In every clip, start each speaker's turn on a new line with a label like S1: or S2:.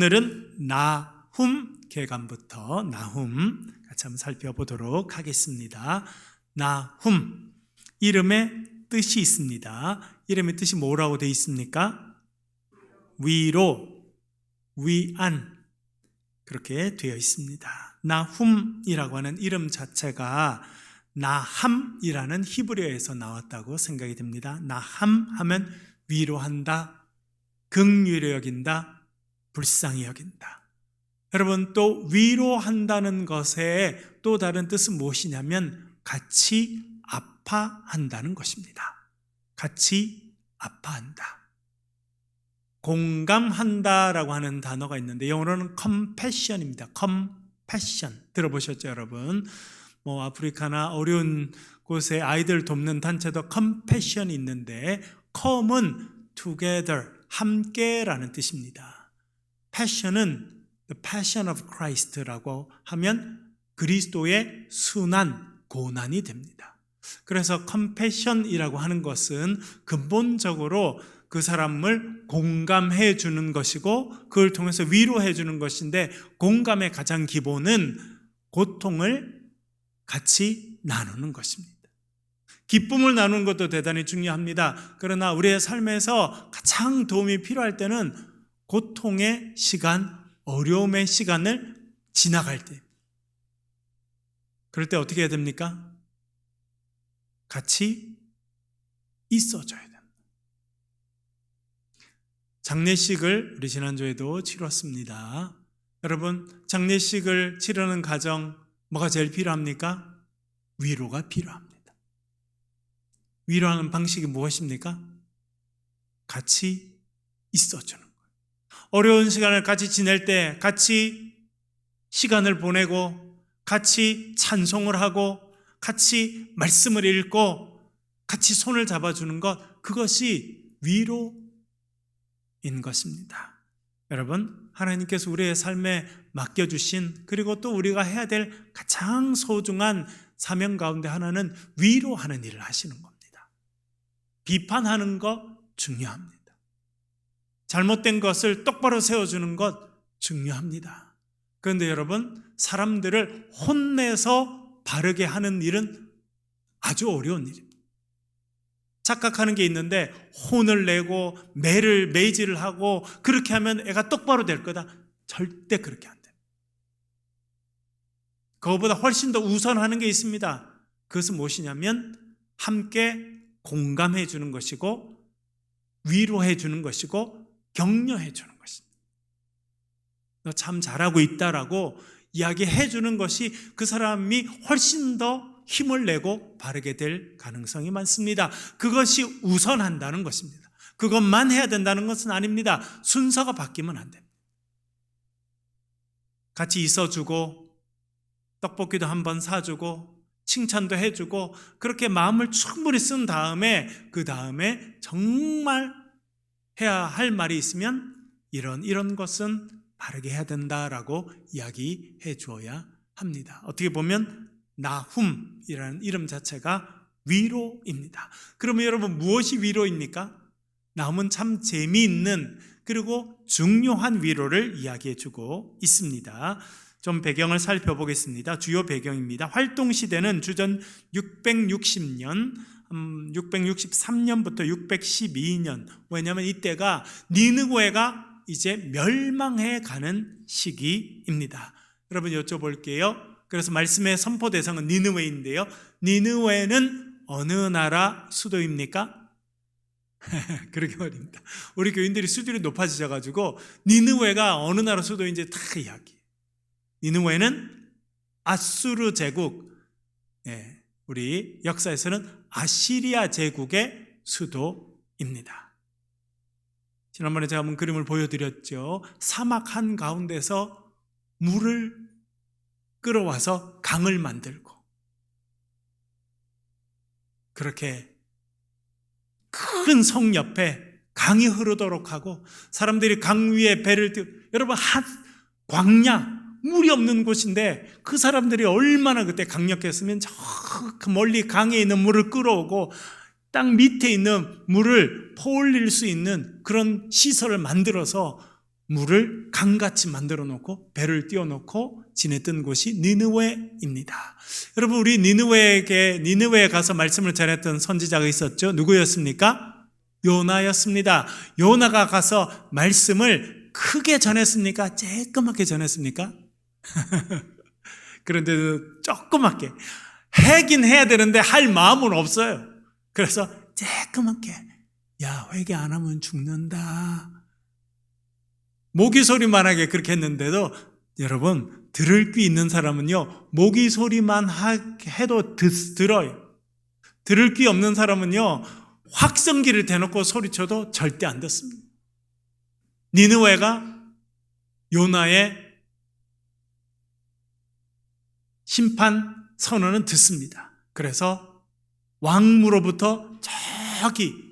S1: 오늘은 나훔 계감부터 나훔 같이 한번 살펴보도록 하겠습니다. 나훔, 이름의 뜻이 있습니다. 이름의 뜻이 뭐라고 되어 있습니까? 위로, 위안, 그렇게 되어 있습니다. 나훔이라고 하는 이름 자체가 나함이라는 히브리어에서 나왔다고 생각이 됩니다. 나함 하면 위로한다, 긍휼히 여긴다, 불쌍히 여긴다. 여러분, 또 위로한다는 것의 또 다른 뜻은 무엇이냐면 같이 아파한다는 것입니다. 같이 아파한다. 공감한다라고 하는 단어가 있는데 영어로는 compassion입니다. compassion 들어보셨죠, 여러분? 아프리카나 어려운 곳에 아이들 돕는 단체도 compassion이 있는데 come은 together, 함께라는 뜻입니다. passion은 the passion of Christ라고 하면 그리스도의 순환, 고난이 됩니다. 그래서 compassion이라고 하는 것은 근본적으로 그 사람을 공감해 주는 것이고 그걸 통해서 위로해 주는 것인데, 공감의 가장 기본은 고통을 같이 나누는 것입니다. 기쁨을 나누는 것도 대단히 중요합니다. 그러나 우리의 삶에서 가장 도움이 필요할 때는 고통의 시간, 어려움의 시간을 지나갈 때, 그럴 때 어떻게 해야 됩니까? 같이 있어줘야 됩니다. 장례식을 우리 지난주에도 치렀습니다. 여러분, 장례식을 치르는 가정 뭐가 제일 필요합니까? 위로가 필요합니다. 위로하는 방식이 무엇입니까? 같이 있어주는 거예요. 어려운 시간을 같이 지낼 때 같이 시간을 보내고 같이 찬송을 하고 같이 말씀을 읽고 같이 손을 잡아주는 것, 그것이 위로인 것입니다. 여러분, 하나님께서 우리의 삶에 맡겨주신, 그리고 또 우리가 해야 될 가장 소중한 사명 가운데 하나는 위로하는 일을 하시는 겁니다. 비판하는 것 중요합니다. 잘못된 것을 똑바로 세워주는 것 중요합니다. 그런데 여러분, 사람들을 혼내서 바르게 하는 일은 아주 어려운 일입니다. 착각하는 게 있는데 혼을 내고 매질을 하고 그렇게 하면 애가 똑바로 될 거다. 절대 그렇게 안 됩니다. 그거보다 훨씬 더 우선하는 게 있습니다. 그것은 무엇이냐면 함께 공감해 주는 것이고 위로해 주는 것이고 격려해 주는 것입니다. 너 참 잘하고 있다라고 이야기해 주는 것이 그 사람이 훨씬 더 힘을 내고 바르게 될 가능성이 많습니다. 그것이 우선한다는 것입니다. 그것만 해야 된다는 것은 아닙니다. 순서가 바뀌면 안 됩니다. 같이 있어주고 떡볶이도 한번 사주고 칭찬도 해주고 그렇게 마음을 충분히 쓴 다음에 그 다음에 정말 해야 할 말이 있으면 이런 것은 바르게 해야 된다라고 이야기해 주어야 합니다. 어떻게 보면 나훔이라는 이름 자체가 위로입니다. 그러면 여러분, 무엇이 위로입니까? 나훔은 참 재미있는 그리고 중요한 위로를 이야기해 주고 있습니다. 좀 배경을 살펴보겠습니다. 주요 배경입니다. 활동시대는 주전 660년, 663년부터 612년. 왜냐하면 이때가 니느웨가 이제 멸망해 가는 시기입니다. 여러분, 여쭤볼게요. 그래서 말씀의 선포 대상은 니느웨인데요. 니느웨는 어느 나라 수도입니까? 그렇게 말입니다. 우리 교인들이 수준이 높아지셔가지고 니느웨가 어느 나라 수도인지 다 이야기해요. 니느웨는 아수르 제국, 우리 역사에서는 아시리아 제국의 수도입니다. 지난번에 제가 한번 그림을 보여드렸죠. 사막 한가운데서 물을 끌어와서 강을 만들고 그렇게 큰 성 옆에 강이 흐르도록 하고 사람들이 강 위에 배를 띄고, 여러분, 광야, 물이 없는 곳인데 그 사람들이 얼마나 그때 강력했으면 저 멀리 강에 있는 물을 끌어오고 땅 밑에 있는 물을 퍼올릴 수 있는 그런 시설을 만들어서 물을 강같이 만들어 놓고 배를 띄워 놓고 지냈던 곳이 니느웨입니다. 여러분, 우리 니느웨에 가서 말씀을 전했던 선지자가 있었죠. 누구였습니까? 요나였습니다. 요나가 가서 말씀을 크게 전했습니까? 쬐끄맣게 전했습니까? 그런데도 조그맣게 하긴 해야 되는데 할 마음은 없어요. 그래서 쬐끄맣게, 야, 회개 안 하면 죽는다. 모기 소리만하게 그렇게 했는데도 여러분, 들을 귀 있는 사람은요, 모기 소리만 해도 들어요. 들을 귀 없는 사람은요, 확성기를 대놓고 소리쳐도 절대 안 듣습니다. 니느웨가 요나의 심판 선언은 듣습니다. 그래서 왕무로부터 저기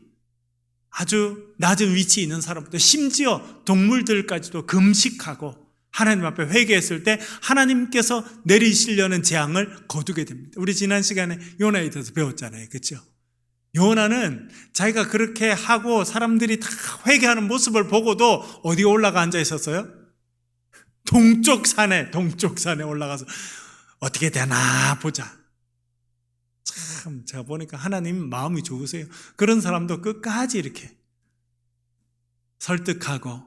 S1: 아주 낮은 위치에 있는 사람부터 심지어 동물들까지도 금식하고 하나님 앞에 회개했을 때 하나님께서 내리시려는 재앙을 거두게 됩니다. 우리 지난 시간에 요나에 대해서 배웠잖아요. 그렇죠? 요나는 자기가 그렇게 하고 사람들이 다 회개하는 모습을 보고도 어디에 올라가 앉아 있었어요? 동쪽 산에 올라가서 어떻게 되나 보자. 참, 제가 보니까 하나님 마음이 좋으세요. 그런 사람도 끝까지 이렇게 설득하고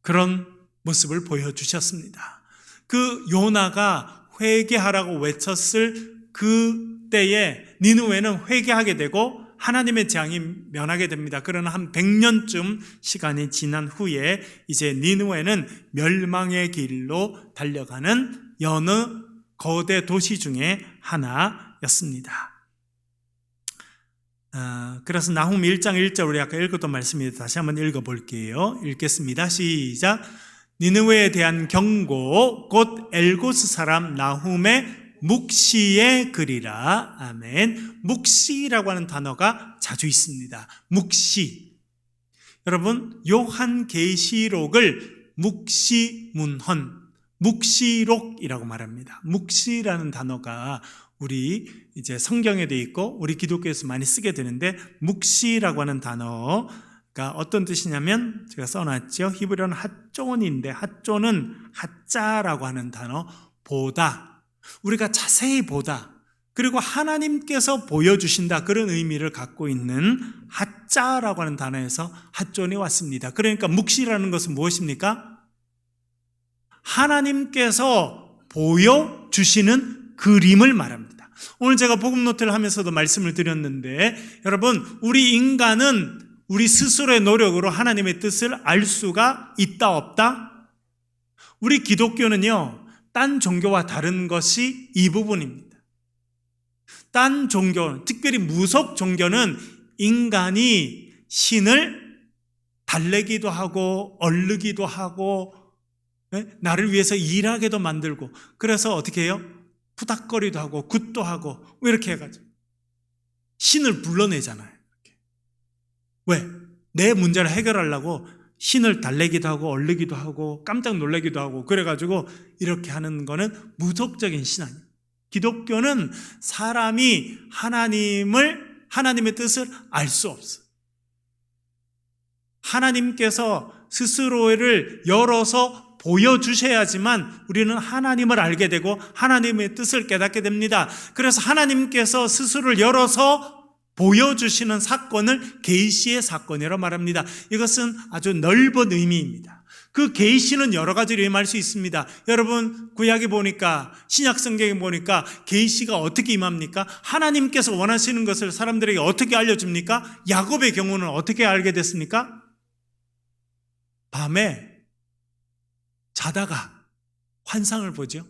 S1: 그런 모습을 보여주셨습니다. 그 요나가 회개하라고 외쳤을 그때에 니느웨는 회개하게 되고 하나님의 재앙이 면하게 됩니다. 그러나 한 100년쯤 시간이 지난 후에 이제 니느웨는 멸망의 길로 달려가는 여느 거대 도시 중에 하나였습니다. 그래서 나훔 1장 1절 우리 아까 읽었던 말씀입니다. 다시 한번 읽어볼게요. 읽겠습니다. 시작. 니느웨에 대한 경고 곧 엘고스 사람 나훔의 묵시의 글이라. 아멘. 묵시라고 하는 단어가 자주 있습니다. 묵시. 여러분, 요한계시록을 묵시문헌, 묵시록이라고 말합니다. 묵시라는 단어가 우리 이제 성경에도 있고 우리 기독교에서 많이 쓰게 되는데, 묵시라고 하는 단어가 어떤 뜻이냐면 제가 써놨죠. 히브리어는 핫존인데, 핫존은 핫자라고 하는 단어, 보다, 우리가 자세히 보다, 그리고 하나님께서 보여주신다, 그런 의미를 갖고 있는 핫자라고 하는 단어에서 핫존이 왔습니다. 그러니까 묵시라는 것은 무엇입니까? 하나님께서 보여주시는 그림을 말합니다. 오늘 제가 복음 노트를 하면서도 말씀을 드렸는데, 여러분, 우리 인간은 우리 스스로의 노력으로 하나님의 뜻을 알 수가 있다 없다? 우리 기독교는요, 딴 종교와 다른 것이 이 부분입니다. 딴 종교, 특별히 무속 종교는 인간이 신을 달래기도 하고 얼르기도 하고 나를 위해서 일하게도 만들고, 그래서 어떻게 해요? 푸닥거리도 하고 굿도 하고 이렇게 해가지고 신을 불러내잖아요. 이렇게. 왜? 내 문제를 해결하려고 신을 달래기도 하고 얼르기도 하고 깜짝 놀래기도 하고, 그래가지고 이렇게 하는 거는 무속적인 신앙이에요. 기독교는 사람이 하나님의 뜻을 알 수 없어요. 하나님께서 스스로를 열어서 보여주셔야지만 우리는 하나님을 알게 되고 하나님의 뜻을 깨닫게 됩니다. 그래서 하나님께서 스스로를 열어서 보여주시는 사건을 계시의 사건이라고 말합니다. 이것은 아주 넓은 의미입니다. 그 계시는 여러 가지로 임할 수 있습니다. 여러분, 구약에 보니까, 신약 성경에 보니까 계시가 어떻게 임합니까? 하나님께서 원하시는 것을 사람들에게 어떻게 알려줍니까? 야곱의 경우는 어떻게 알게 됐습니까? 밤에 자다가 환상을 보죠.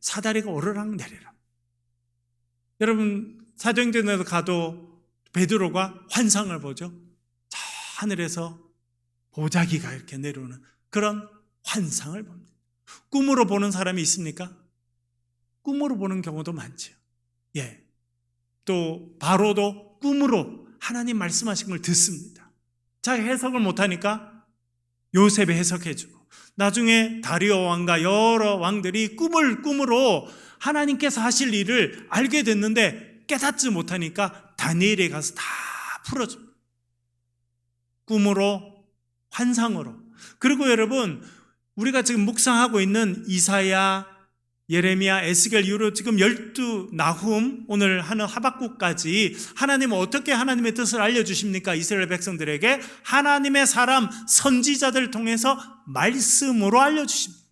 S1: 사다리가 오르락 내리락. 여러분, 사도행전에도 가도 베드로가 환상을 보죠. 저 하늘에서 보자기가 이렇게 내려오는 그런 환상을 봅니다. 꿈으로 보는 사람이 있습니까? 꿈으로 보는 경우도 많죠. 또 바로도 꿈으로 하나님 말씀하신 걸 듣습니다. 자기 해석을 못하니까 요셉이 해석해주고, 나중에 다리오 왕과 여러 왕들이 꿈으로 하나님께서 하실 일을 알게 됐는데 깨닫지 못하니까 다니엘에 가서 다 풀어줍니다. 꿈으로, 환상으로 그리고 여러분, 우리가 지금 묵상하고 있는 이사야, 예레미야, 에스겔 이후로 지금 12 나훔, 오늘 하는 하박국까지 하나님은 어떻게 하나님의 뜻을 알려주십니까? 이스라엘 백성들에게 하나님의 사람 선지자들 통해서 말씀으로 알려주십니다.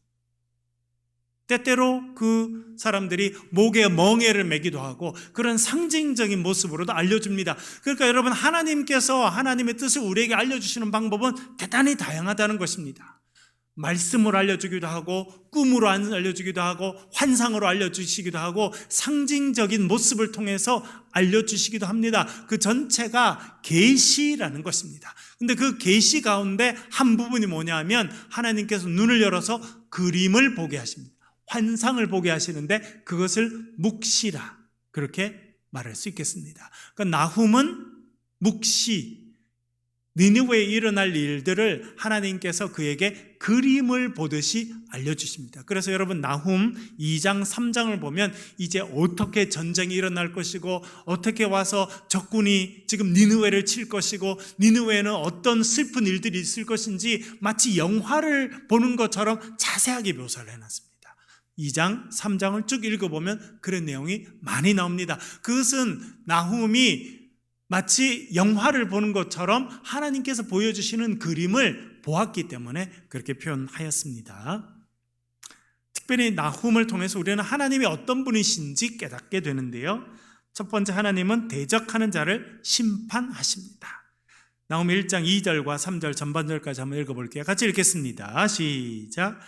S1: 때때로 그 사람들이 목에 멍에를 매기도 하고 그런 상징적인 모습으로도 알려줍니다. 그러니까 여러분, 하나님께서 하나님의 뜻을 우리에게 알려주시는 방법은 대단히 다양하다는 것입니다. 말씀으로 알려주기도 하고, 꿈으로 알려주기도 하고, 환상으로 알려주시기도 하고, 상징적인 모습을 통해서 알려주시기도 합니다. 그 전체가 계시라는 것입니다. 근데 그 계시 가운데 한 부분이 뭐냐면 하나님께서 눈을 열어서 그림을 보게 하십니다. 환상을 보게 하시는데 그것을 묵시라, 그렇게 말할 수 있겠습니다. 그러니까 나훔은 묵시, 니느웨에 일어날 일들을 하나님께서 그에게 그림을 보듯이 알려주십니다. 그래서 여러분, 나훔 2장 3장을 보면 이제 어떻게 전쟁이 일어날 것이고, 어떻게 와서 적군이 지금 니느웨를 칠 것이고, 니느웨에는 어떤 슬픈 일들이 있을 것인지 마치 영화를 보는 것처럼 자세하게 묘사를 해놨습니다. 2장 3장을 쭉 읽어보면 그런 내용이 많이 나옵니다. 그것은 나훔이 마치 영화를 보는 것처럼 하나님께서 보여주시는 그림을 보았기 때문에 그렇게 표현하였습니다. 특별히 나훔을 통해서 우리는 하나님이 어떤 분이신지 깨닫게 되는데요. 첫 번째, 하나님은 대적하는 자를 심판하십니다. 나훔 1장 2절과 3절 전반절까지 한번 읽어볼게요. 같이 읽겠습니다. 시작.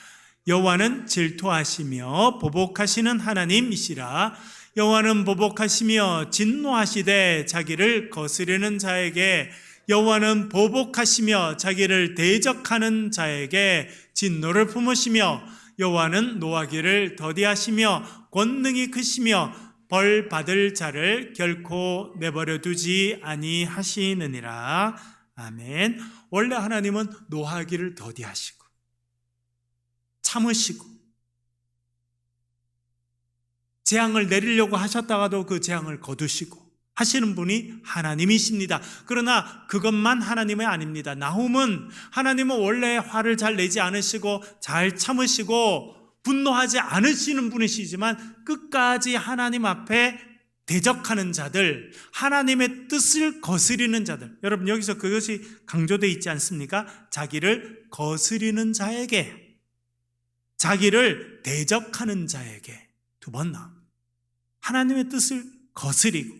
S1: 여호와는 질투하시며 보복하시는 하나님이시라. 여호와는 보복하시며 진노하시되 자기를 거스르는 자에게, 여호와는 보복하시며 자기를 대적하는 자에게 진노를 품으시며, 여호와는 노하기를 더디하시며 권능이 크시며 벌 받을 자를 결코 내버려 두지 아니하시느니라. 아멘. 원래 하나님은 노하기를 더디하시고 참으시고 재앙을 내리려고 하셨다가도 그 재앙을 거두시고 하시는 분이 하나님이십니다. 그러나 그것만 하나님이 아닙니다. 나훔은 하나님은 원래 화를 잘 내지 않으시고 잘 참으시고 분노하지 않으시는 분이시지만 끝까지 하나님 앞에 대적하는 자들, 하나님의 뜻을 거스리는 자들, 여러분 여기서 그것이 강조되어 있지 않습니까? 자기를 거스리는 자에게, 자기를 대적하는 자에게 두 번 나옵니다. 하나님의 뜻을 거스리고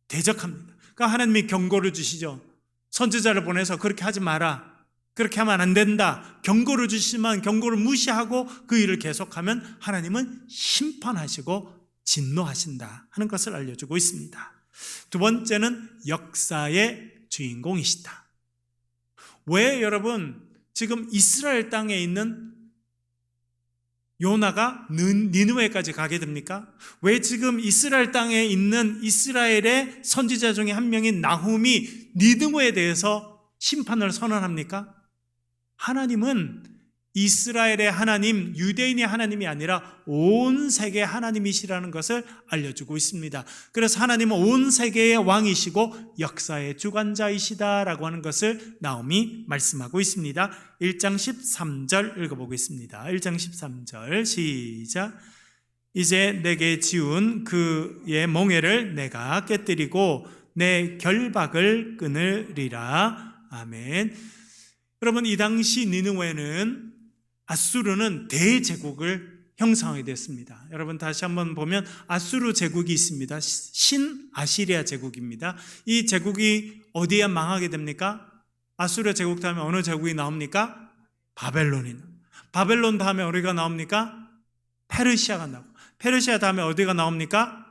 S1: 대적합니다. 그러니까 하나님이 경고를 주시죠. 선지자를 보내서 그렇게 하지 마라, 그렇게 하면 안 된다, 경고를 주시지만 경고를 무시하고 그 일을 계속하면 하나님은 심판하시고 진노하신다 하는 것을 알려주고 있습니다. 두 번째는 역사의 주인공이시다. 왜 여러분 지금 이스라엘 땅에 있는 요나가 니느웨까지 가게 됩니까? 왜 지금 이스라엘 땅에 있는 이스라엘의 선지자 중에 한 명인 나훔이 니느웨에 대해서 심판을 선언합니까? 하나님은 이스라엘의 하나님, 유대인의 하나님이 아니라 온 세계의 하나님이시라는 것을 알려주고 있습니다. 그래서 하나님은 온 세계의 왕이시고 역사의 주관자이시다라고 하는 것을 나훔이 말씀하고 있습니다. 1장 13절 읽어보겠습니다. 1장 13절 시작. 이제 내게 지운 그의 멍에를 내가 깨뜨리고 내 결박을 끊으리라. 아멘. 여러분, 이 당시 니느웨는 아수르는 대제국을 형성하게 됐습니다. 여러분 다시 한번 보면 아수르 제국이 있습니다. 신아시리아 제국입니다. 이 제국이 어디에 망하게 됩니까? 아수르 제국 다음에 어느 제국이 나옵니까? 바벨론이. 바벨론 다음에 어디가 나옵니까? 페르시아가 나오고, 페르시아 다음에 어디가 나옵니까?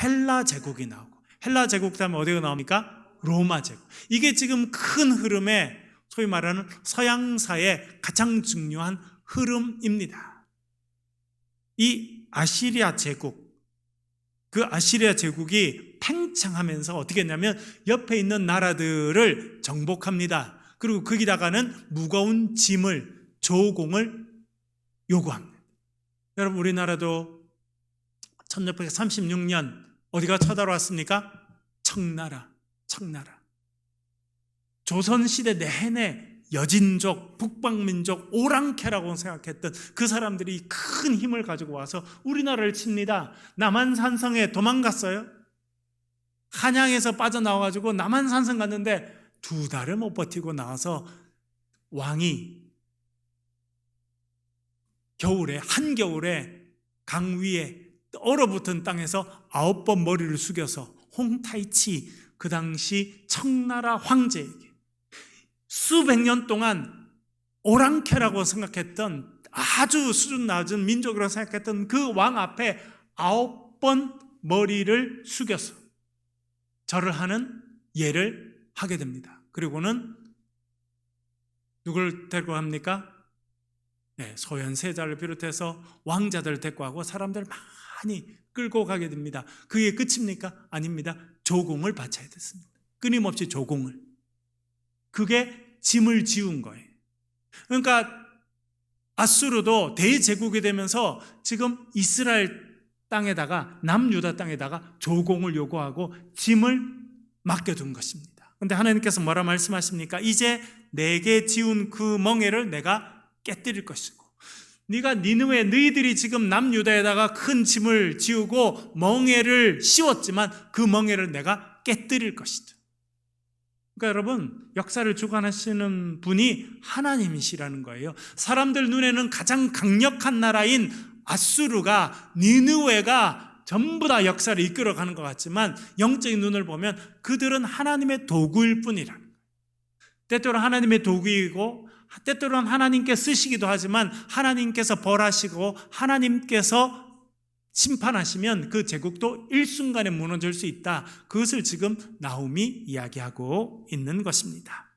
S1: 헬라 제국이 나오고, 헬라 제국 다음에 어디가 나옵니까? 로마 제국. 이게 지금 큰 흐름에 소위 말하는 서양사의 가장 중요한 흐름입니다. 이 아시리아 제국, 그 아시리아 제국이 팽창하면서 어떻게 했냐면 옆에 있는 나라들을 정복합니다. 그리고 거기다가는 무거운 짐을, 조공을 요구합니다. 여러분, 우리나라도 1636년 어디가 쳐들어왔습니까? 청나라. 조선시대 내내 여진족, 북방민족, 오랑캐라고 생각했던 그 사람들이 큰 힘을 가지고 와서 우리나라를 칩니다. 남한산성에 도망갔어요. 한양에서 빠져나와가지고 남한산성 갔는데 2달을 못 버티고 나와서 왕이 한겨울에 강 위에 얼어붙은 땅에서 9번 머리를 숙여서 홍타이치, 그 당시 청나라 황제에게 수백 년 동안 오랑캐라고 생각했던, 아주 수준 낮은 민족이라고 생각했던 그 왕 앞에 9번 머리를 숙여서 절을 하는 예를 하게 됩니다. 그리고는 누굴 데리고 합니까? 소현세자를 비롯해서 왕자들을 데리고 하고 사람들 많이 끌고 가게 됩니다. 그게 끝입니까? 아닙니다. 조공을 바쳐야 됐습니다. 끊임없이 조공을. 그게 짐을 지운 거예요. 그러니까 아수르도 대제국이 되면서 지금 이스라엘 땅에다가, 남유다 땅에다가 조공을 요구하고 짐을 맡겨둔 것입니다. 그런데 하나님께서 뭐라 말씀하십니까? 이제 내게 지운 그 멍에를 내가 깨뜨릴 것이고, 네가 니느웨, 너희들이 지금 남유다에다가 큰 짐을 지우고 멍에를 씌웠지만 그 멍에를 내가 깨뜨릴 것이다. 그러니까 여러분, 역사를 주관하시는 분이 하나님이시라는 거예요. 사람들 눈에는 가장 강력한 나라인 아수르가, 니느웨가 전부 다 역사를 이끌어가는 것 같지만 영적인 눈을 보면 그들은 하나님의 도구일 뿐이라는 거예요. 때때로 하나님의 도구이고 때때로는 하나님께 쓰시기도 하지만 하나님께서 벌하시고 하나님께서 심판하시면 그 제국도 일순간에 무너질 수 있다. 그것을 지금 나훔이 이야기하고 있는 것입니다.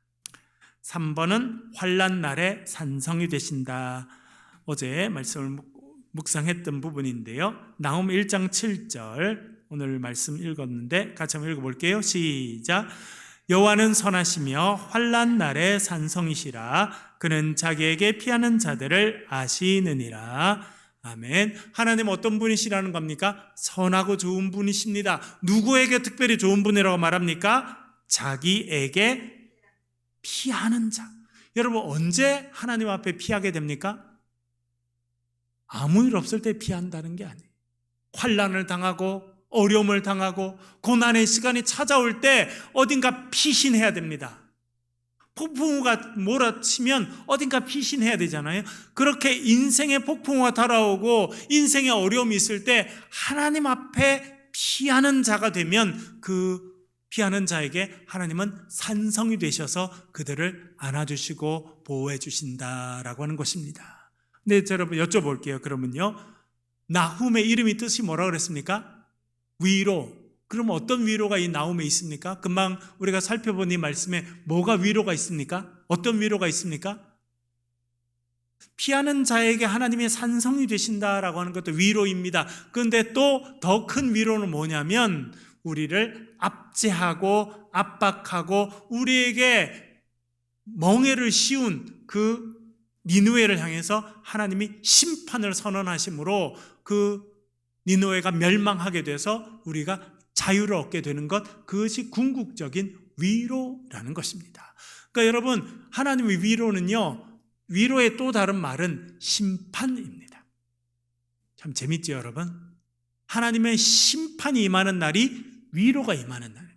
S1: 3번은 환난 날에 산성이 되신다. 어제 말씀을 묵상했던 부분인데요. 나훔 1장 7절 오늘 말씀 읽었는데 같이 한번 읽어볼게요. 시작. 여호와는 선하시며 환난 날에 산성이시라. 그는 자기에게 피하는 자들을 아시느니라. 아멘. 하나님 어떤 분이시라는 겁니까? 선하고 좋은 분이십니다. 누구에게 특별히 좋은 분이라고 말합니까? 자기에게 피하는 자. 여러분, 언제 하나님 앞에 피하게 됩니까? 아무 일 없을 때 피한다는 게 아니에요. 환난을 당하고 어려움을 당하고 고난의 시간이 찾아올 때 어딘가 피신해야 됩니다. 폭풍우가 몰아치면 어딘가 피신해야 되잖아요. 그렇게 인생의 폭풍우가 달아오고 인생의 어려움이 있을 때 하나님 앞에 피하는 자가 되면 그 피하는 자에게 하나님은 산성이 되셔서 그들을 안아주시고 보호해 주신다라고 하는 것입니다. 네, 여러분 여쭤볼게요. 그러면요, 나훔의 이름이 뜻이 뭐라고 그랬습니까? 위로. 그럼 어떤 위로가 이 나훔에 있습니까? 금방 우리가 살펴본 이 말씀에 뭐가 위로가 있습니까? 어떤 위로가 있습니까? 피하는 자에게 하나님의 산성이 되신다라고 하는 것도 위로입니다. 그런데 또 더 큰 위로는 뭐냐면 우리를 압제하고 압박하고 우리에게 멍에를 씌운 그 니느웨를 향해서 하나님이 심판을 선언하심으로 그 니느웨가 멸망하게 돼서 우리가 자유를 얻게 되는 것, 그것이 궁극적인 위로라는 것입니다. 그러니까 여러분, 하나님의 위로는요, 위로의 또 다른 말은 심판입니다. 참 재밌죠, 여러분? 하나님의 심판이 임하는 날이 위로가 임하는 날.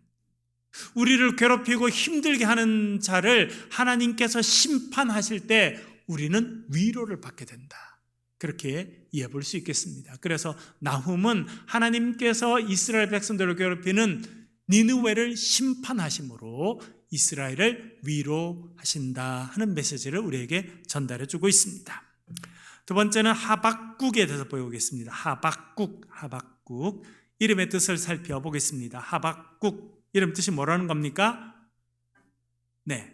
S1: 우리를 괴롭히고 힘들게 하는 자를 하나님께서 심판하실 때 우리는 위로를 받게 된다. 그렇게 이해해 볼 수 있겠습니다. 그래서 나훔은 하나님께서 이스라엘 백성들을 괴롭히는 니느웨를 심판하심으로 이스라엘을 위로하신다 하는 메시지를 우리에게 전달해 주고 있습니다. 두 번째는 하박국에 대해서 보겠습니다. 하박국. 이름의 뜻을 살펴보겠습니다. 하박국, 이름 뜻이 뭐라는 겁니까? 네.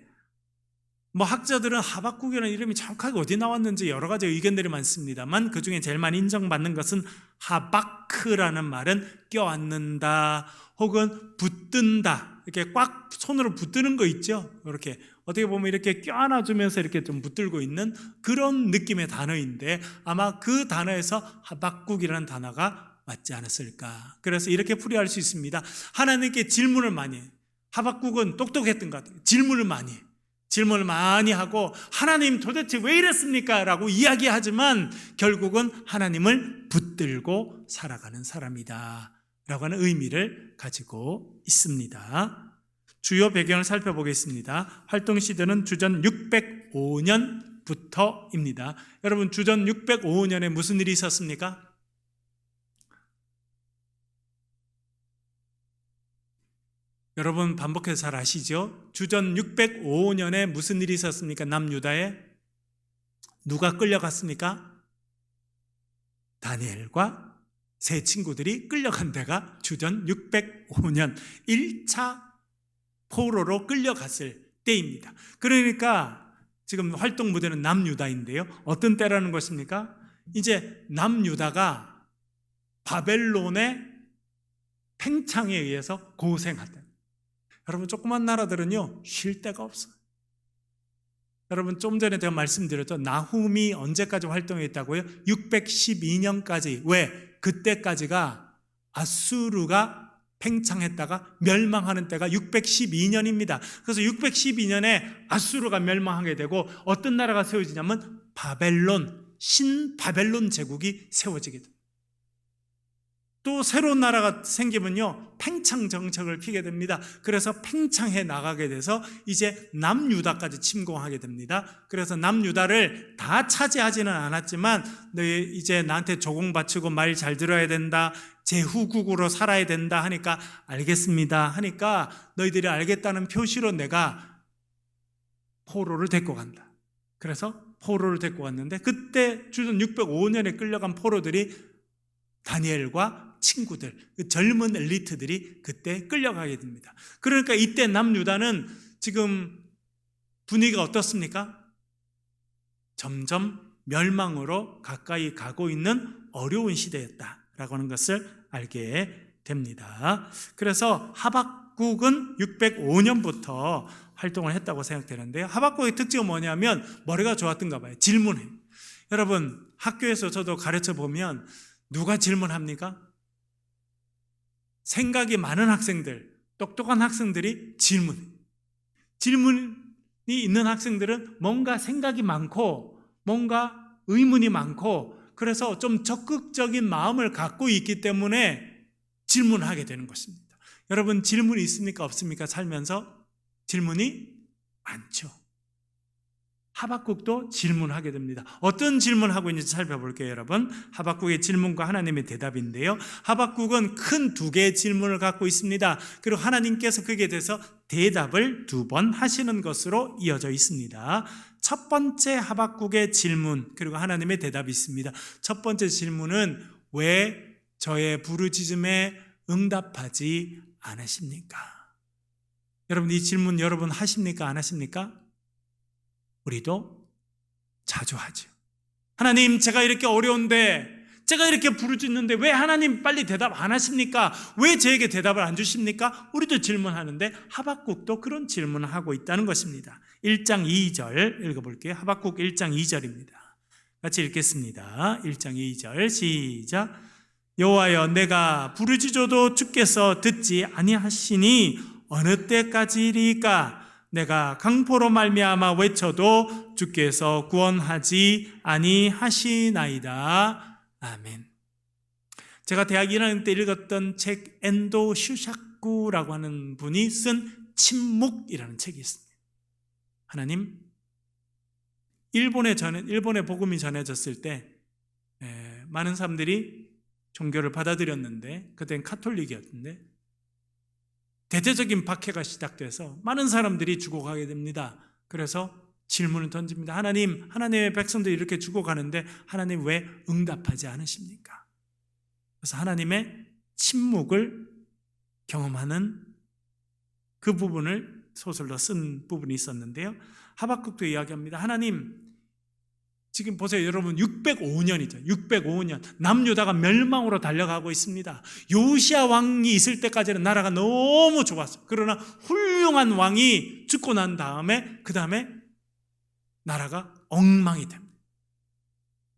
S1: 학자들은 하박국이라는 이름이 정확하게 어디 나왔는지 여러 가지 의견들이 많습니다만 그 중에 제일 많이 인정받는 것은 하바크라는 말은 껴안는다 혹은 붙든다, 이렇게 꽉 손으로 붙드는 거 있죠. 이렇게 어떻게 보면 이렇게 껴안아주면서 이렇게 좀 붙들고 있는 그런 느낌의 단어인데 아마 그 단어에서 하박국이라는 단어가 맞지 않았을까. 그래서 이렇게 풀이할 수 있습니다. 하나님께 질문을 많이 해요. 하박국은 똑똑했던 것 같아요. 질문을 많이 해요. 질문을 많이 하고 하나님 도대체 왜 이랬습니까? 라고 이야기하지만 결국은 하나님을 붙들고 살아가는 사람이다 라고 하는 의미를 가지고 있습니다. 주요 배경을 살펴보겠습니다. 활동 시대는 주전 605년부터입니다. 여러분, 주전 605년에 무슨 일이 있었습니까? 여러분 반복해서 잘 아시죠? 주전 605년에 무슨 일이 있었습니까? 남유다에 누가 끌려갔습니까? 다니엘과 세 친구들이 끌려간 데가 주전 605년 1차 포로로 끌려갔을 때입니다. 그러니까 지금 활동 무대는 남유다인데요. 어떤 때라는 것입니까? 이제 남유다가 바벨론의 팽창에 의해서 고생하다. 여러분, 조그만 나라들은요 쉴 데가 없어요. 여러분, 좀 전에 제가 말씀드렸죠. 나훔이 언제까지 활동했다고요? 612년까지. 왜? 그때까지가 아수르가 팽창했다가 멸망하는 때가 612년입니다. 그래서 612년에 아수르가 멸망하게 되고 어떤 나라가 세워지냐면 바벨론, 신바벨론 제국이 세워지게 됩니다. 또 새로운 나라가 생기면요 팽창 정책을 피게 됩니다. 그래서 팽창해 나가게 돼서 이제 남유다까지 침공하게 됩니다. 그래서 남유다를 다 차지하지는 않았지만 너희 이제 나한테 조공 바치고 말 잘 들어야 된다, 제후국으로 살아야 된다 하니까 알겠습니다 하니까 너희들이 알겠다는 표시로 내가 포로를 데리고 간다. 그래서 포로를 데리고 갔는데 그때 주전 605년에 끌려간 포로들이 다니엘과 친구들, 그 젊은 엘리트들이 그때 끌려가게 됩니다. 그러니까 이때 남유다는 지금 분위기가 어떻습니까? 점점 멸망으로 가까이 가고 있는 어려운 시대였다라고 하는 것을 알게 됩니다. 그래서 하박국은 605년부터 활동을 했다고 생각되는데요. 하박국의 특징은 뭐냐면 머리가 좋았던가 봐요. 질문해요. 여러분, 학교에서 저도 가르쳐 보면 누가 질문합니까? 생각이 많은 학생들, 똑똑한 학생들이 질문이 있는 학생들은 뭔가 생각이 많고 뭔가 의문이 많고 그래서 좀 적극적인 마음을 갖고 있기 때문에 질문하게 되는 것입니다. 여러분, 질문이 있습니까? 없습니까? 살면서 질문이 많죠. 하박국도 질문하게 됩니다. 어떤 질문하고 있는지 살펴볼게요, 여러분. 하박국의 질문과 하나님의 대답인데요. 하박국은 큰 두 개의 질문을 갖고 있습니다. 그리고 하나님께서 거기에 대해서 대답을 2번 하시는 것으로 이어져 있습니다. 첫 번째 하박국의 질문, 그리고 하나님의 대답이 있습니다. 첫 번째 질문은 왜 저의 부르짖음에 응답하지 않으십니까? 여러분, 이 질문 여러분 하십니까? 안 하십니까? 우리도 자주 하죠. 하나님, 제가 이렇게 어려운데, 제가 이렇게 부르짖는데 왜 하나님 빨리 대답 안 하십니까? 왜 저에게 대답을 안 주십니까? 우리도 질문하는데 하박국도 그런 질문을 하고 있다는 것입니다. 1장 2절 읽어볼게요. 하박국 1장 2절입니다. 같이 읽겠습니다. 1장 2절 시작. 여호와여, 내가 부르짖어도 주께서 듣지 아니하시니 어느 때까지리까? 내가 강포로 말미암아 외쳐도 주께서 구원하지 아니하시나이다. 아멘. 제가 대학 1학년 때 읽었던 책 엔도 슈샤쿠라고 하는 분이 쓴 침묵이라는 책이 있습니다. 하나님, 일본에 복음이 전해졌을 때 많은 사람들이 종교를 받아들였는데 그때는 카톨릭이었는데 대대적인 박해가 시작돼서 많은 사람들이 죽어가게 됩니다. 그래서 질문을 던집니다. 하나님, 하나님의 백성들이 이렇게 죽어가는데 하나님 왜 응답하지 않으십니까? 그래서 하나님의 침묵을 경험하는 그 부분을 소설로 쓴 부분이 있었는데요. 하박국도 이야기합니다. 하나님, 지금 보세요, 여러분. 605년이죠. 605년. 남유다가 멸망으로 달려가고 있습니다. 요시야 왕이 있을 때까지는 나라가 너무 좋았어요. 그러나 훌륭한 왕이 죽고 난 다음에 그 다음에 나라가 엉망이 됩니다.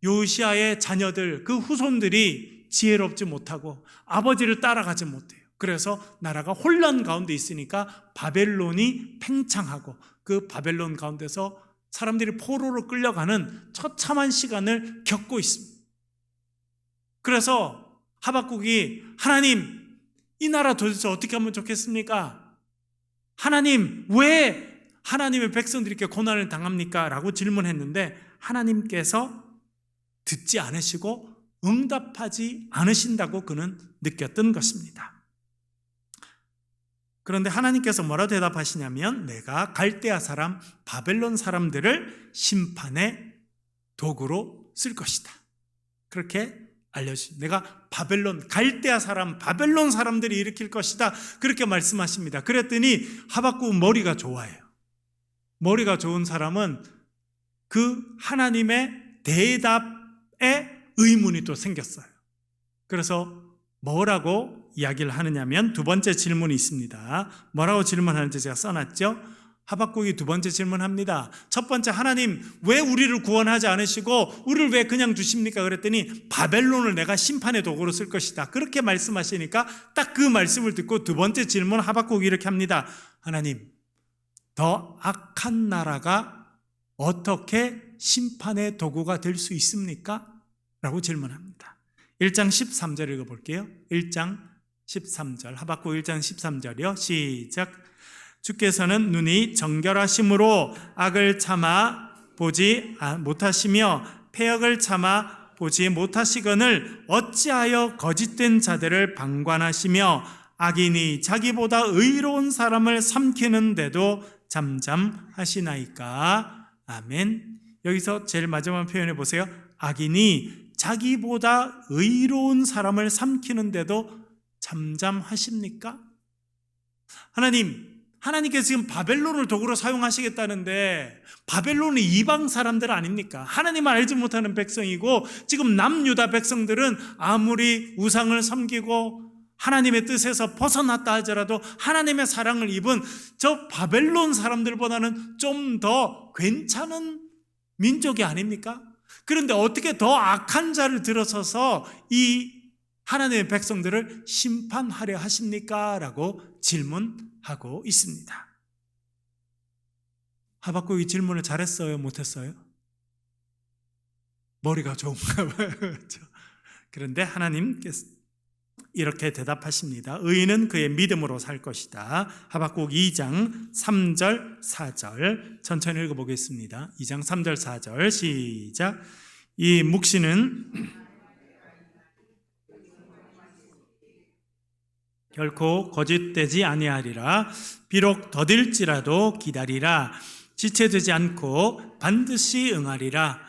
S1: 요시야의 자녀들, 그 후손들이 지혜롭지 못하고 아버지를 따라가지 못해요. 그래서 나라가 혼란 가운데 있으니까 바벨론이 팽창하고 그 바벨론 가운데서 사람들이 포로로 끌려가는 처참한 시간을 겪고 있습니다. 그래서 하박국이 하나님, 이 나라 도대체 어떻게 하면 좋겠습니까? 하나님, 왜 하나님의 백성들이 이렇게 고난을 당합니까? 라고 질문했는데 하나님께서 듣지 않으시고 응답하지 않으신다고 그는 느꼈던 것입니다. 그런데 하나님께서 뭐라 대답하시냐면 내가 갈대아 사람 바벨론 사람들을 심판의 도구로 쓸 것이다. 그렇게 알려주십니다. 내가 갈대아 사람 바벨론 사람들이 일으킬 것이다. 그렇게 말씀하십니다. 그랬더니 하박국은 머리가 좋아요. 머리가 좋은 사람은 그 하나님의 대답에 의문이 또 생겼어요. 그래서 뭐라고 이야기를 하느냐면 두 번째 질문이 있습니다. 뭐라고 질문하는지 제가 써놨죠. 하박국이 두 번째 질문합니다. 첫 번째, 하나님 왜 우리를 구원하지 않으시고 우리를 왜 그냥 두십니까? 그랬더니 바벨론을 내가 심판의 도구로 쓸 것이다. 그렇게 말씀하시니까 딱 그 말씀을 듣고 두 번째 질문 하박국이 이렇게 합니다. 하나님, 더 악한 나라가 어떻게 심판의 도구가 될 수 있습니까? 라고 질문합니다. 1장 13절 읽어볼게요. 1장 13절, 하박국 1장 13절이요. 시작. 주께서는 눈이 정결하심으로 악을 참아 보지 못하시며 패역을 참아 보지 못하시거늘 어찌하여 거짓된 자들을 방관하시며 악인이 자기보다 의로운 사람을 삼키는데도 잠잠하시나이까. 아멘. 여기서 제일 마지막 표현해 보세요. 악인이 자기보다 의로운 사람을 삼키는데도 잠잠하십니까? 하나님께서 지금 바벨론을 도구로 사용하시겠다는데 바벨론이 이방 사람들 아닙니까? 하나님을 알지 못하는 백성이고 지금 남유다 백성들은 아무리 우상을 섬기고 하나님의 뜻에서 벗어났다 하더라도 하나님의 사랑을 입은 저 바벨론 사람들보다는 좀 더 괜찮은 민족이 아닙니까? 그런데 어떻게 더 악한 자를 들어서서 이 하나님의 백성들을 심판하려 하십니까? 라고 질문하고 있습니다. 하박국이 질문을 잘했어요? 못했어요? 머리가 좋은가 봐요. 그런데 하나님께서 이렇게 대답하십니다. 의인은 그의 믿음으로 살 것이다. 하박국 2장 3절 4절 천천히 읽어보겠습니다. 2장 3절 4절 시작. 이 묵시는 결코 거짓되지 아니하리라. 비록 더딜지라도 기다리라. 지체되지 않고 반드시 응하리라.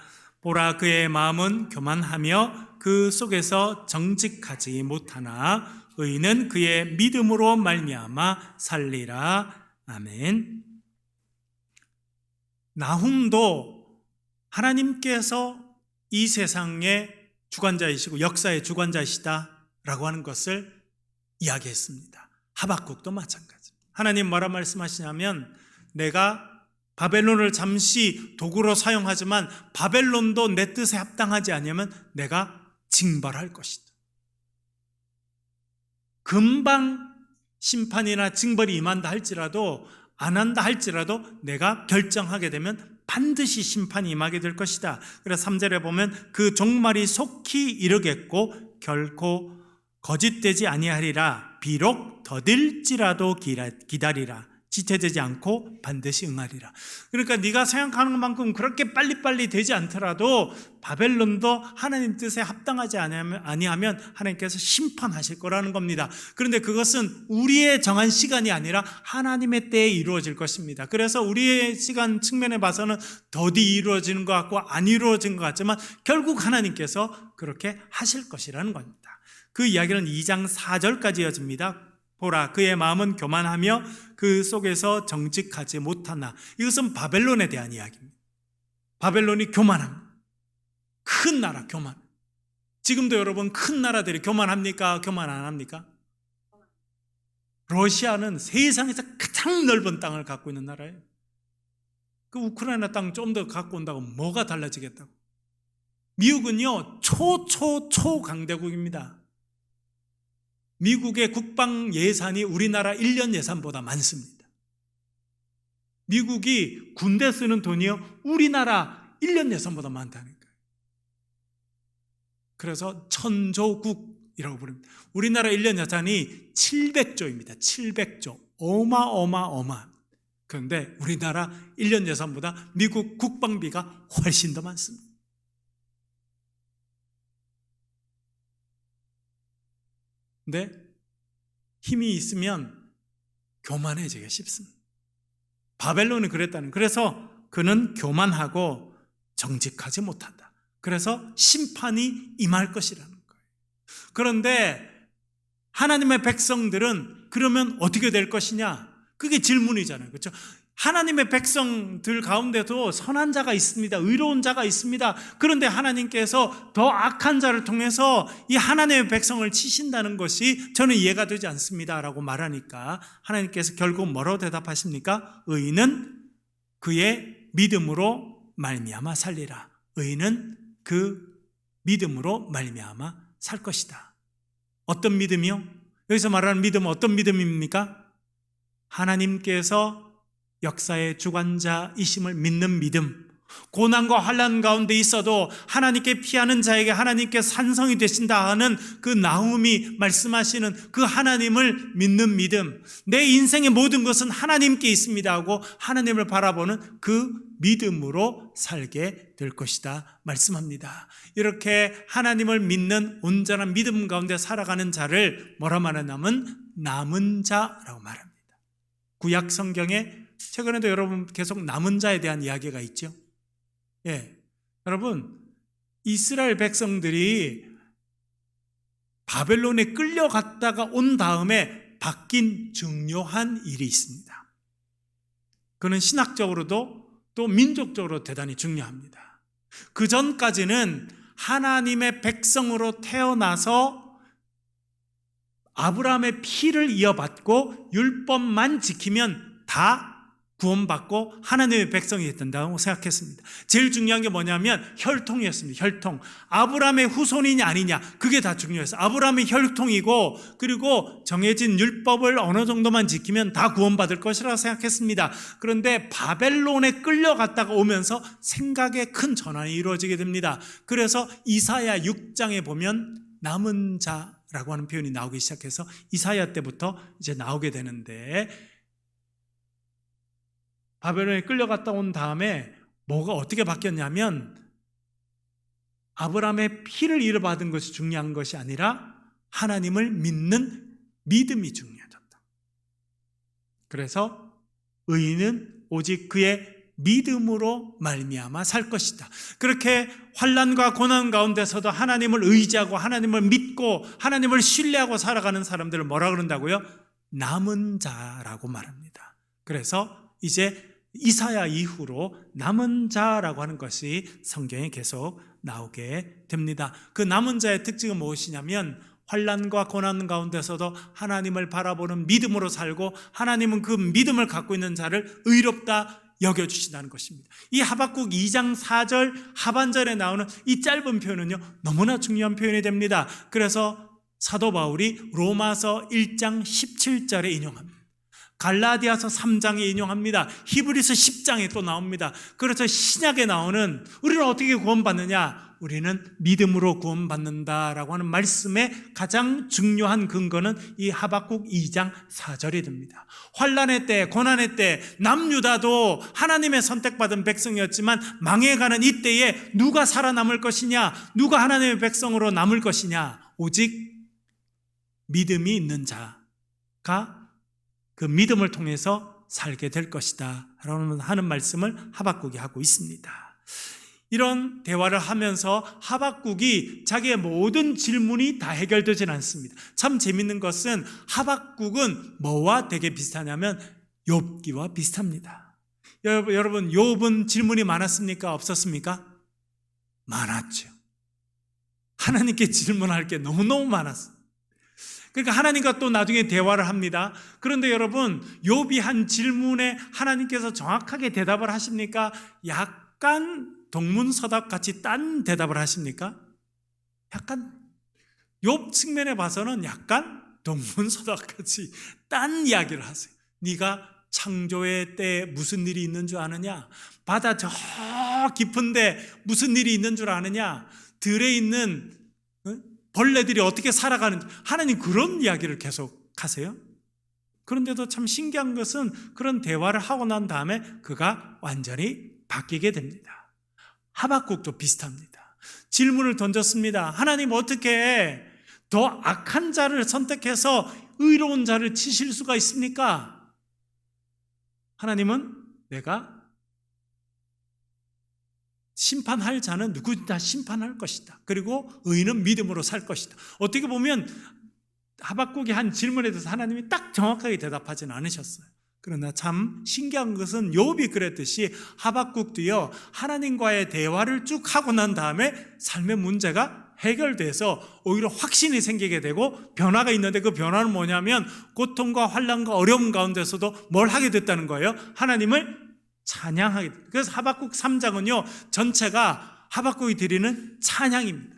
S1: 보라, 그의 마음은 교만하며 그 속에서 정직하지 못하나 의인은 그의 믿음으로 말미암아 살리라. 아멘. 나훔도 하나님께서 이 세상의 주관자이시고 역사의 주관자이시다라고 하는 것을 이야기했습니다. 하박국도 마찬가지. 하나님 뭐라 말씀하시냐면 내가 바벨론을 잠시 도구로 사용하지만 바벨론도 내 뜻에 합당하지 않으면 내가 징벌할 것이다. 금방 심판이나 징벌이 임한다 할지라도 안 한다 할지라도 내가 결정하게 되면 반드시 심판이 임하게 될 것이다. 그래서 3절에 보면 그 종말이 속히 이르겠고 결코 거짓되지 아니하리라. 비록 더딜지라도 기다리라. 지체되지 않고 반드시 응하리라. 그러니까 네가 생각하는 만큼 그렇게 빨리빨리 되지 않더라도 바벨론도 하나님 뜻에 합당하지 아니하면 하나님께서 심판하실 거라는 겁니다. 그런데 그것은 우리의 정한 시간이 아니라 하나님의 때에 이루어질 것입니다. 그래서 우리의 시간 측면에 봐서는 더디 이루어지는 것 같고 안 이루어진 것 같지만 결국 하나님께서 그렇게 하실 것이라는 겁니다. 그 이야기는 2장 4절까지 이어집니다. 보라, 그의 마음은 교만하며 그 속에서 정직하지 못하나. 이것은 바벨론에 대한 이야기입니다. 바벨론이 교만합니다. 큰 나라, 교만. 지금도 여러분 큰 나라들이 교만합니까? 교만 안 합니까? 러시아는 세상에서 가장 넓은 땅을 갖고 있는 나라예요. 그 우크라이나 땅 좀 더 갖고 온다고 뭐가 달라지겠다고. 미국은요 초강대국입니다. 미국의 국방 예산이 우리나라 1년 예산보다 많습니다. 미국이 군대 쓰는 돈이요, 우리나라 1년 예산보다 많다는 거예요. 그래서 천조국이라고 부릅니다. 우리나라 1년 예산이 700조입니다. 700조. 어마어마어마. 그런데 우리나라 1년 예산보다 미국 국방비가 훨씬 더 많습니다. 근데 힘이 있으면 교만해지기가 쉽습니다. 바벨론이 그랬다는, 그래서 그는 교만하고 정직하지 못한다. 그래서 심판이 임할 것이라는 거예요. 그런데 하나님의 백성들은 그러면 어떻게 될 것이냐? 그게 질문이잖아요. 그렇죠? 하나님의 백성들 가운데도 선한 자가 있습니다. 의로운 자가 있습니다. 그런데 하나님께서 더 악한 자를 통해서 이 하나님의 백성을 치신다는 것이 저는 이해가 되지 않습니다 라고 말하니까 하나님께서 결국 뭐라고 대답하십니까? 의인은 그의 믿음으로 말미암아 살리라. 의인은 그 믿음으로 말미암아 살 것이다. 어떤 믿음이요? 여기서 말하는 믿음은 어떤 믿음입니까? 하나님께서 역사의 주관자이심을 믿는 믿음, 고난과 환난 가운데 있어도 하나님께 피하는 자에게 하나님께 산성이 되신다 하는 그 나훔이 말씀하시는 그 하나님을 믿는 믿음, 내 인생의 모든 것은 하나님께 있습니다 하고 하나님을 바라보는 그 믿음으로 살게 될 것이다 말씀합니다. 이렇게 하나님을 믿는 온전한 믿음 가운데 살아가는 자를 뭐라 말하냐면 남은 자라고 말합니다. 구약 성경에 최근에도 여러분 계속 남은 자에 대한 이야기가 있죠. 예, 여러분 이스라엘 백성들이 바벨론에 끌려갔다가 온 다음에 바뀐 중요한 일이 있습니다. 그는 신학적으로도 또 민족적으로 대단히 중요합니다. 그 전까지는 하나님의 백성으로 태어나서 아브라함의 피를 이어받고 율법만 지키면 다 구원받고 하나님의 백성이 된다고 생각했습니다. 제일 중요한 게 뭐냐면 혈통이었습니다. 혈통. 아브라함의 후손이냐 아니냐, 그게 다 중요했어요. 아브라함의 혈통이고, 그리고 정해진 율법을 어느 정도만 지키면 다 구원받을 것이라고 생각했습니다. 그런데 바벨론에 끌려갔다가 오면서 생각에 큰 전환이 이루어지게 됩니다. 그래서 이사야 6장에 보면 남은 자라고 하는 표현이 나오기 시작해서 이사야 때부터 이제 나오게 되는데, 바벨론에 끌려갔다 온 다음에 뭐가 어떻게 바뀌었냐면 아브라함의 피를 이어받은 것이 중요한 것이 아니라 하나님을 믿는 믿음이 중요해졌다. 그래서 의인은 오직 그의 믿음으로 말미암아 살 것이다. 그렇게 환난과 고난 가운데서도 하나님을 의지하고 하나님을 믿고 하나님을 신뢰하고 살아가는 사람들을 뭐라 그런다고요? 남은 자라고 말합니다. 그래서 이제 이사야 이후로 남은 자라고 하는 것이 성경에 계속 나오게 됩니다. 그 남은 자의 특징은 무엇이냐면 환난과 고난 가운데서도 하나님을 바라보는 믿음으로 살고 하나님은 그 믿음을 갖고 있는 자를 의롭다 여겨주신다는 것입니다. 이 하박국 2장 4절 하반절에 나오는 이 짧은 표현은요, 너무나 중요한 표현이 됩니다. 그래서 사도 바울이 로마서 1장 17절에 인용합니다. 갈라디아서 3장에 인용합니다. 히브리서 10장에 또 나옵니다. 그래서 신약에 나오는 우리는 어떻게 구원받느냐? 우리는 믿음으로 구원받는다라고 하는 말씀의 가장 중요한 근거는 이 하박국 2장 4절이 됩니다. 환난의 때, 고난의 때 남유다도 하나님의 선택받은 백성이었지만 망해가는 이때에 누가 살아남을 것이냐? 누가 하나님의 백성으로 남을 것이냐? 오직 믿음이 있는 자가 그 믿음을 통해서 살게 될 것이다 라는 하는 말씀을 하박국이 하고 있습니다. 이런 대화를 하면서 하박국이 자기의 모든 질문이 다 해결되지는 않습니다. 참 재밌는 것은 하박국은 뭐와 되게 비슷하냐면 욥기와 비슷합니다. 여러분 욥은 질문이 많았습니까? 없었습니까? 많았죠. 하나님께 질문할 게 너무너무 많았어요. 그러니까 하나님과 또 나중에 대화를 합니다. 그런데 여러분 욥이 한 질문에 하나님께서 정확하게 대답을 하십니까? 약간 동문서답 같이 딴 대답을 하십니까? 약간 욥 측면에 봐서는 약간 동문서답같이 딴 이야기를 하세요. 네가 창조의 때에 무슨 일이 있는 줄 아느냐? 바다 저 깊은데 무슨 일이 있는 줄 아느냐? 들에 있는 벌레들이 어떻게 살아가는지, 하나님 그런 이야기를 계속 하세요. 그런데도 참 신기한 것은 그런 대화를 하고 난 다음에 그가 완전히 바뀌게 됩니다. 하박국도 비슷합니다. 질문을 던졌습니다. 하나님 어떻게 더 악한 자를 선택해서 의로운 자를 치실 수가 있습니까? 하나님은 내가 심판할 자는 누구든 다 심판할 것이다. 그리고 의인은 믿음으로 살 것이다. 어떻게 보면 하박국이 한 질문에 대해서 하나님이 딱 정확하게 대답하지는 않으셨어요. 그러나 참 신기한 것은 욥이 그랬듯이 하박국도요, 하나님과의 대화를 쭉 하고 난 다음에 삶의 문제가 해결돼서 오히려 확신이 생기게 되고 변화가 있는데, 그 변화는 뭐냐면 고통과 환난과 어려움 가운데서도 뭘 하게 됐다는 거예요. 하나님을 찬양하게 됐어요. 그래서 하박국 3장은요 전체가 하박국이 드리는 찬양입니다.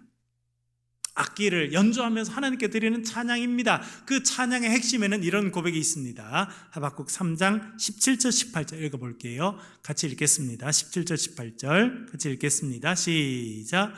S1: 악기를 연주하면서 하나님께 드리는 찬양입니다. 그 찬양의 핵심에는 이런 고백이 있습니다. 하박국 3장 17절 18절 읽어볼게요. 같이 읽겠습니다. 17절 18절 같이 읽겠습니다. 시작.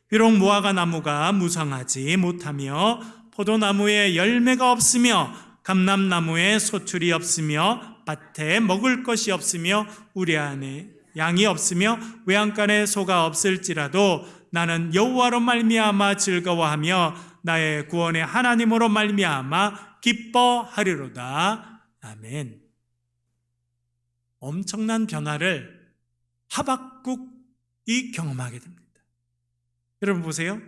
S1: 비록 무화과 나무가 무성하지 못하며 포도나무에 열매가 없으며 감람나무에 소출이 없으며 밭에 먹을 것이 없으며 우리 안에 양이 없으며 외양간에 소가 없을지라도 나는 여호와로 말미암아 즐거워하며 나의 구원의 하나님으로 말미암아 기뻐하리로다. 아멘. 엄청난 변화를 하박국이 경험하게 됩니다. 여러분 보세요.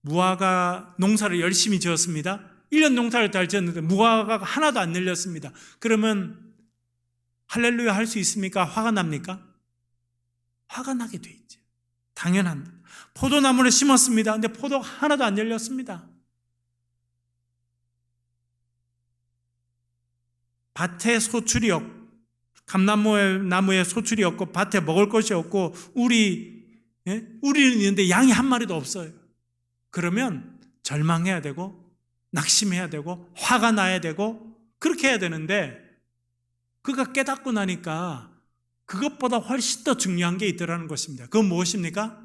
S1: 무화과 농사를 열심히 지었습니다. 1년 농사를 잘 지었는데 무화과가 하나도 안 열렸습니다. 그러면 할렐루야 할 수 있습니까? 화가 납니까? 화가 나게 돼 있죠. 당연합니다. 포도나무를 심었습니다. 근데 포도가 하나도 안 열렸습니다. 밭에 소출이 없고 감람나무에 소출이 없고 밭에 먹을 것이 없고 우리는 있는데 양이 한 마리도 없어요. 그러면 절망해야 되고 낙심해야 되고 화가 나야 되고 그렇게 해야 되는데, 그가 깨닫고 나니까 그것보다 훨씬 더 중요한 게 있더라는 것입니다. 그건 무엇입니까?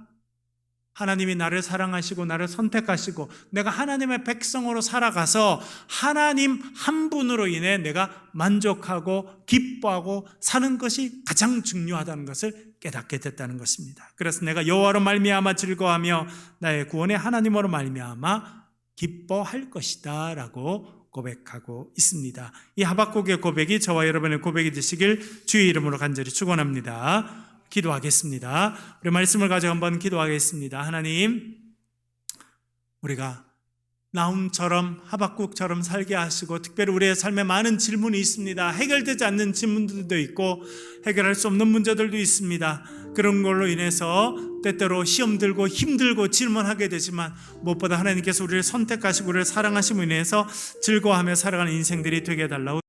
S1: 하나님이 나를 사랑하시고 나를 선택하시고 내가 하나님의 백성으로 살아가서 하나님 한 분으로 인해 내가 만족하고 기뻐하고 사는 것이 가장 중요하다는 것을 깨닫게 됐다는 것입니다. 그래서 내가 여호와로 말미암아 즐거워하며 나의 구원의 하나님으로 말미암아 기뻐할 것이다 라고 고백하고 있습니다. 이 하박국의 고백이 저와 여러분의 고백이 되시길 주의 이름으로 간절히 축원합니다. 기도하겠습니다. 우리 말씀을 가지고 한번 기도하겠습니다. 하나님, 우리가 나훔처럼 하박국처럼 살게 하시고, 특별히 우리의 삶에 많은 질문이 있습니다. 해결되지 않는 질문들도 있고 해결할 수 없는 문제들도 있습니다. 그런 걸로 인해서 때때로 시험 들고 힘들고 질문하게 되지만, 무엇보다 하나님께서 우리를 선택하시고 우리를 사랑하심으로 인해서 즐거워하며 살아가는 인생들이 되게 해달라고